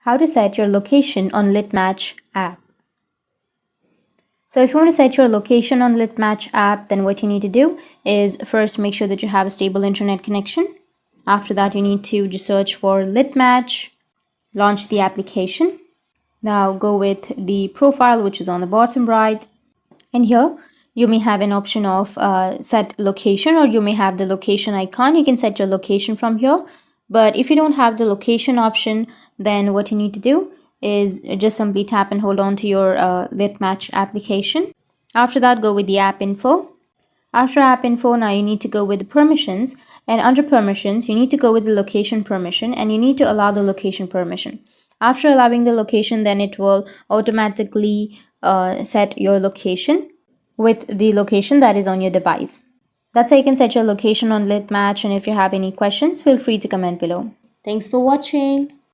How to set your location on Litmatch app. So if you want to set your location on Litmatch app, then what you need to do is first make sure that you have a stable internet connection. After that, you need to just search for Litmatch, launch the application. Now go with the profile, which is on the bottom right. And here you may have an option of set location, or you may have the location icon. You can set your location from here. But if you don't have the location option, then what you need to do is just simply tap and hold on to your Litmatch application. After that, go with the app info. After app info, now you need to go with the permissions, and under permissions, you need to go with the location permission, and you need to allow the location permission. After allowing the location, then it will automatically set your location with the location that is on your device. That's how you can set your location on Litmatch, and if you have any questions, feel free to comment below. Thanks for watching.